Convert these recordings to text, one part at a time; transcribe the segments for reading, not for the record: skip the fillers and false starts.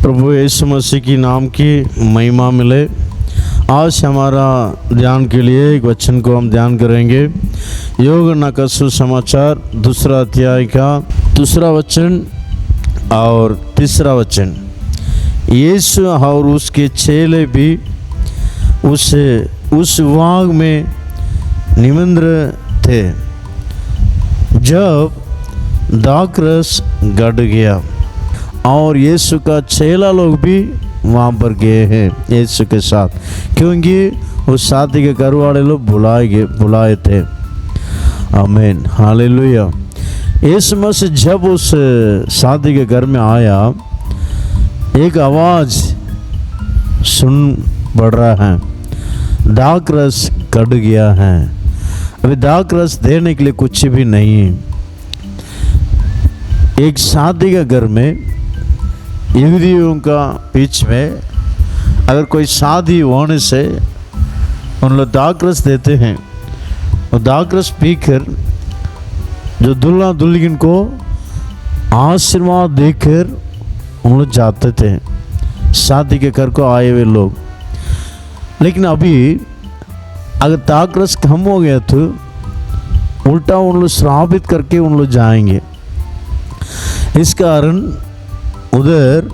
प्रभु यीशु मसीह की नाम की महिमा मिले। आज हमारा ध्यान के लिए एक वचन को हम ध्यान करेंगे। यूहन्ना का सुसमाचार 2 अध्याय का 2 वचन और 3 वचन। यीशु और उसके चेले भी उस वाग में निमंत्रण थे जब दाखरस गड़ गया, और यीशु का चेला लोग भी वहाँ पर गए हैं यीशु के साथ, क्योंकि उस शादी के घर वाले लोग बुलाए थे। आमीन, हालेलुया। यीशु मसीह जब उस शादी के घर में आया, एक आवाज़ सुन पड़ रहा है, दाखरस गड़ गया है। अभी दाखरस देने के लिए कुछ भी नहीं है। एक शादी के घर में यहूदियों का बीच में अगर कोई शादी होने से उन लोग दाखरस देते हैं, और दाखरस पीकर जो दुल्हा दुल्हन को आशीर्वाद देकर उन लोग जाते थे शादी के घर को आए हुए लोग। लेकिन अभी अगर दाखरस कम हो गया तो उल्टा उन लोग श्रापित करके उन लोग जाएंगे। इस कारण उधर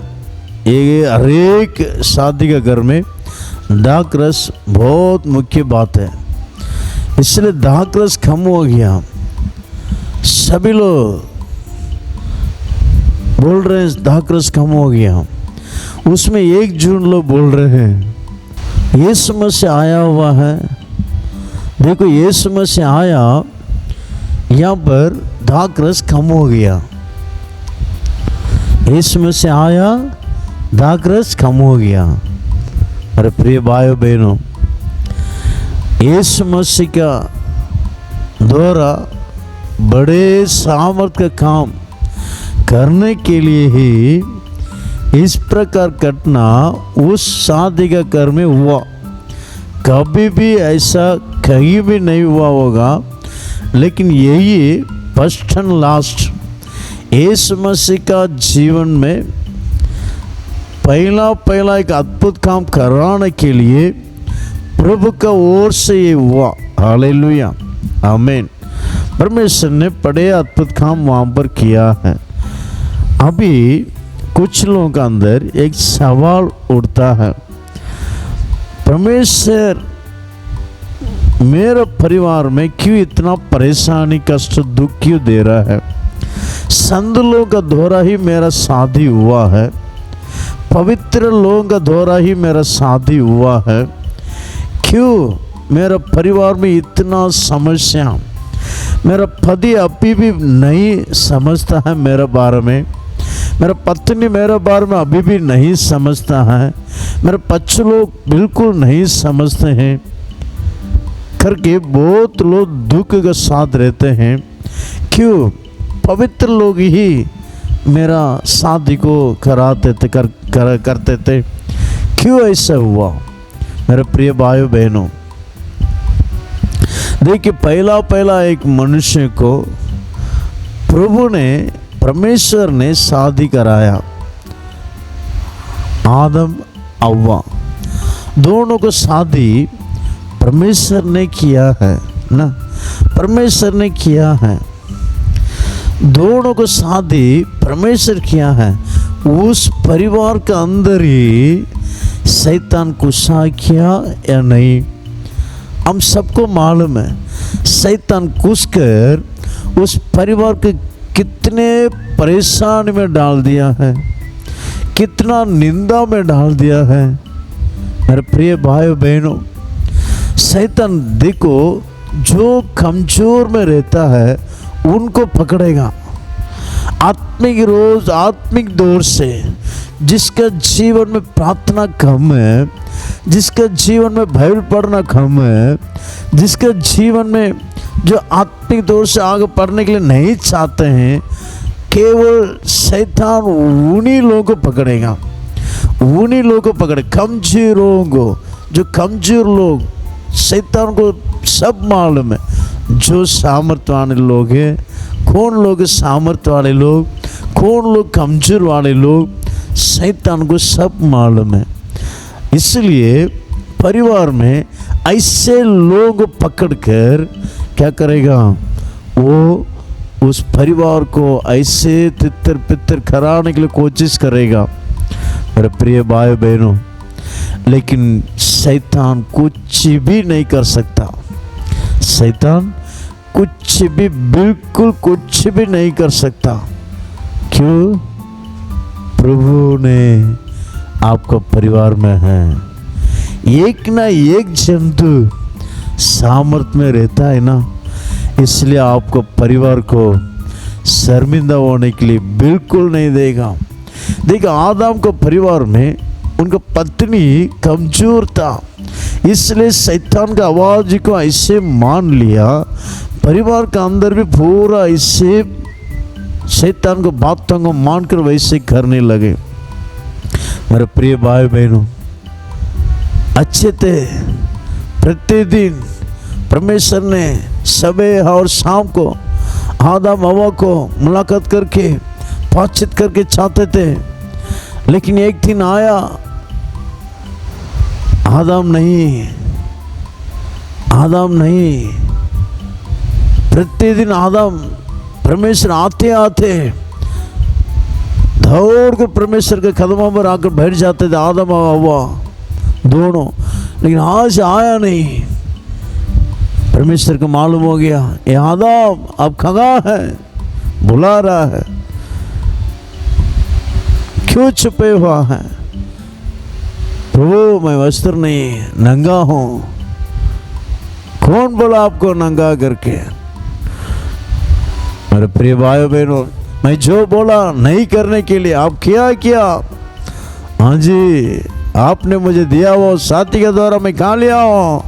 हर एक शादी के घर में दाखरस बहुत मुख्य बात है। इसलिए दाखरस कम हो गया। सभी लोग बोल रहे हैं दाखरस कम हो गया। उसमें 1 जून लोग बोल रहे हैं यीशु मसीह आया हुआ है। देखो, यीशु मसीह आया, यहाँ पर दाखरस कम हो गया। यीशु मसीह आया, दाखरस कम हो गया। अरे प्रिय भाइयों बहनों, यीशु मसीह का द्वारा बड़े सामर्थ्य का काम करने के लिए ही इस प्रकार घटना उस शादी का घर में हुआ। कभी भी ऐसा कहीं भी नहीं हुआ होगा। लेकिन यही फर्स्ट एंड लास्ट यीशु मसीह का जीवन में पहला एक अद्भुत काम कराने के लिए प्रभु का ओर से ये हुआ। हालेलुया, आमीन। परमेश्वर ने बड़े अद्भुत काम वहाँ पर किया है। अभी कुछ लोगों के अंदर एक सवाल उठता है, परमेश्वर मेरे परिवार में क्यों इतना परेशानी, कष्ट, दुख क्यों दे रहा है? संत लोगों का द्वारा ही मेरा शादी हुआ है, पवित्र लोगों का द्वारा ही मेरा शादी हुआ है, क्यों मेरा परिवार में इतना समस्या? मेरा पति अभी भी नहीं समझता है मेरे बारे में, मेरा पत्नी मेरे बारे में अभी भी नहीं समझता है, मेरे बच्चे लोग बिल्कुल नहीं समझते हैं करके बहुत लोग दुख के साथ रहते हैं। क्यों? पवित्र लोग ही मेरा शादी को कराते थे करते थे। क्यों ऐसा हुआ? मेरे प्रिय भाइयों बहनों, देखिए, पहला एक मनुष्य को प्रभु ने, परमेश्वर ने शादी कराया। आदम हव्वा दोनों को शादी परमेश्वर ने किया है ना, परमेश्वर ने किया है। दोनों को शादी परमेश्वर किया है। उस परिवार के अंदर ही शैतान गुस्सा किया या नहीं, हम सबको मालूम है। शैतान घुसकर उस परिवार के कितने परेशानी में डाल दिया है, कितना निंदा में डाल दिया है। मेरे प्रिय भाइयों बहनों, शैतान देखो, जो कमजोर में रहता है उनको पकड़ेगा। आत्मिक दौर से, जिसका जीवन में प्रार्थना कम है, जिसका जीवन में बाइबल पढ़ना कम है, जिसका जीवन में जो आत्मिक दौर से आगे पढ़ने के लिए नहीं चाहते हैं, केवल शैतान उन्हीं लोगों को पकड़ेगा, उन्हीं लोगों को पकड़े, कमजोर लोगों को। जो कमजोर लोग, शैतान को सब मालूम है जो सामर्थ्य वाले लोग हैं, कौन लोग सामर्थ्य वाले लोग, कौन लोग कमजोर वाले लोग, शैतान को सब मालूम है। इसलिए परिवार में ऐसे लोग पकड़कर क्या करेगा, वो उस परिवार को ऐसे तितर पितर कराने के लिए कोशिश करेगा मेरे प्रिय भाई बहनों। लेकिन शैतान कुछ भी नहीं कर सकता, शैतान कुछ भी, बिल्कुल कुछ भी नहीं कर सकता। क्यों? प्रभु ने आपका परिवार में है। एक ना एक जंतु सामर्थ में रहता है ना, इसलिए आपको परिवार को शर्मिंदा होने के लिए बिल्कुल नहीं देगा। देखिए आदम को परिवार में उनका पत्नी कमजोर था, इसलिए शैतान का आवाज को ऐसे मान लिया, परिवार का अंदर भी पूरा ऐसे शैतान को बातों को मानकर वैसे करने लगे। मेरे प्रिय भाई बहनों, अच्छे थे। प्रतिदिन परमेश्वर ने सुबह और शाम को आदम हवा को मुलाकात करके बातचीत करके चाहते थे, लेकिन एक दिन आया, आदम नहीं। प्रतिदिन आदम परमेश्वर आते आते दौड़ कर परमेश्वर के कदमों पर आकर बैठ जाते थे, आदम और हवा दोनों। लेकिन आज आया नहीं। परमेश्वर को मालूम हो गया, ये आदम अब कहाँ है, बुला रहा है, क्यों छुपे हुआ है? प्रभु मैं वस्त्र नहीं, नंगा हूं। कौन बोला आपको नंगा करके? मेरे प्रिय भाइयों बहनों, मैं जो बोला नहीं करने के लिए आप किया। हाँ जी, आपने मुझे दिया वो साथी के द्वारा मैं खा लिया हूं।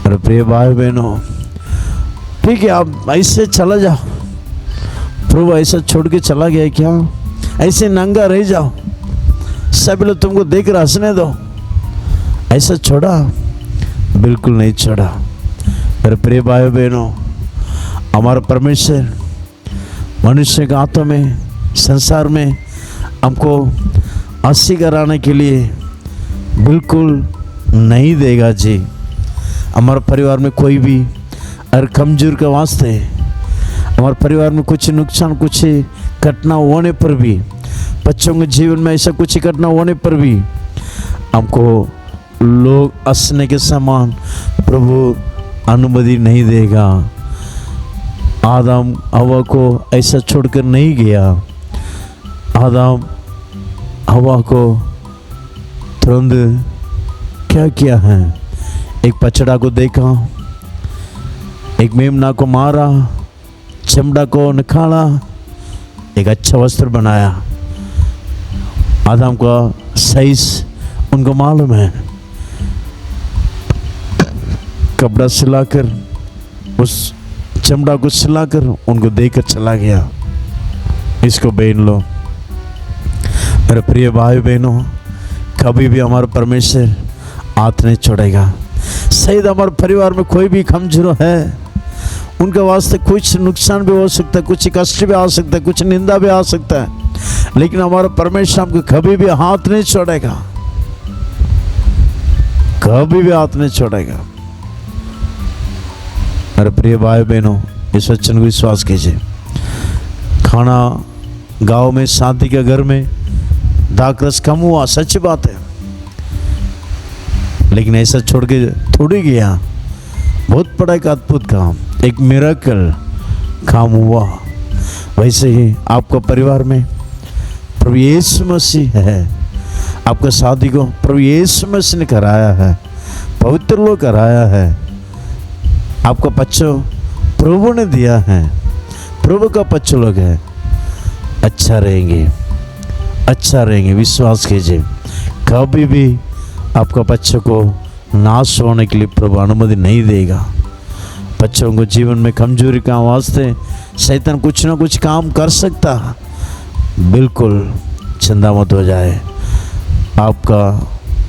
मेरे प्रिय भाई बहनों, ठीक है आप ऐसे चला जाओ। प्रभु ऐसा छोड़ के चला गया क्या? ऐसे नंगा रह जाओ, सभी लोग तुमको देख कर हंसने दो, ऐसा छोड़ा? बिल्कुल नहीं छोड़ा। मेरे प्रिय भाई बहनों, हमारा परमेश्वर मनुष्य के हाथों में, संसार में हमको हंसी कराने के लिए बिल्कुल नहीं देगा जी। हमारे परिवार में कोई भी अगर कमजोर के वास्ते, हमारे परिवार में कुछ नुकसान, कुछ घटना होने पर भी, बच्चों के जीवन में ऐसा कुछ घटना होने पर भी हमको लोग हंसने के समान प्रभु अनुमति नहीं देगा। आदम हवा को ऐसा छोड़कर नहीं गया। आदम हवा को तुरंत क्या किया है? एक बछड़ा को देखा, एक मेमना को मारा, चमड़ा को निकाला, एक अच्छा वस्त्र बनाया। आदम का साइज उनको मालूम है, कपड़ा सिलाकर, उस चमड़ा को सिलाकर उनको देकर चला गया। इसको बेन लो। मेरे प्रिय भाई बहनों, कभी भी हमारा परमेश्वर हाथ नहीं छोड़ेगा। शायद हमारे परिवार में कोई भी कमजोर है, उनके वास्ते कुछ नुकसान भी हो सकता है, कुछ कष्ट भी आ सकता है, कुछ निंदा भी आ सकता है, लेकिन हमारा परमेश्वर हमको कभी भी हाथ नहीं छोड़ेगा, कभी भी हाथ नहीं छोड़ेगा। मेरे प्रिय भाई बहनों, इस वचन को विश्वास कीजिए। खाना गांव में शादी के घर में दाखरस कम हुआ, सच्ची बात है, लेकिन ऐसा छोड़ के थोड़ी गया। बहुत बड़ा एक अद्भुत काम, एक मिरेकल काम हुआ। वैसे ही आपका परिवार में प्रभु यीशु मसीह है। आपका शादी को प्रभु यीशु मसीह ने कराया है, पवित्र लोग कराया है। आपका बच्चों प्रभु ने दिया है, प्रभु का बच्चे लोग है। अच्छा रहेंगे, अच्छा रहेंगे, विश्वास कीजिए। कभी भी आपका बच्चों को नाश होने के लिए प्रभु अनुमति नहीं देगा। बच्चों को जीवन में कमजोरी का वास्ते शैतान कुछ ना कुछ काम कर सकता, बिल्कुल चिंता मत हो जाए। आपका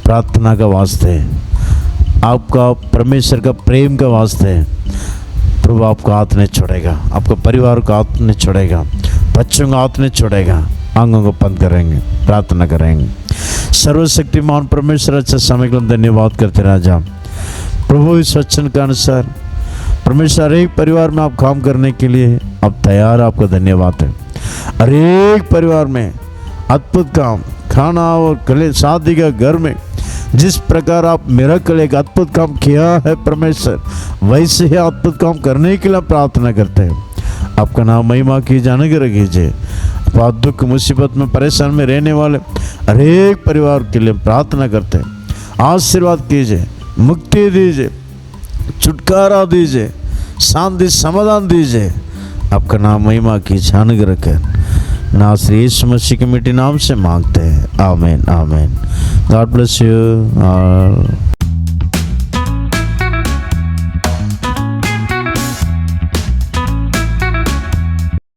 प्रार्थना का वास्ते, आपका परमेश्वर का प्रेम का वास्ते प्रभु आपका हाथ नहीं छोड़ेगा, आपका परिवार का हाथ नहीं छोड़ेगा, बच्चों का हाथ नहीं छोड़ेगा। आंखों को बंद करेंगे, प्रार्थना करेंगे। सर्वशक्तिमान परमेश्वर, अच्छा समय के लिए धन्यवाद करते राजा प्रभु। इस वचन के अनुसार परमेश्वर एक परिवार में आप काम करने के लिए आप तैयार, आपका धन्यवाद है। हर एक परिवार में अद्भुत काम, खाना और कले शादी का घर में जिस प्रकार आप मिरेकल एक अद्भुत काम किया है परमेश्वर, वैसे ही अद्भुत काम करने के लिए प्रार्थना करते हैं। आपका नाम महिमा की जाने के कीजिए। बहुत दुख मुसीबत में परेशान में रहने वाले हर एक परिवार के लिए प्रार्थना करते हैं। आशीर्वाद कीजिए, मुक्ति दीजिए, छुटकारा दीजिए, शांति समाधान दीजिए। आपका नाम महिमा की जाने के रखे नासरी यीशु मसीह के मीठे नाम से मांगते हैं, आमीन आमीन। God bless you.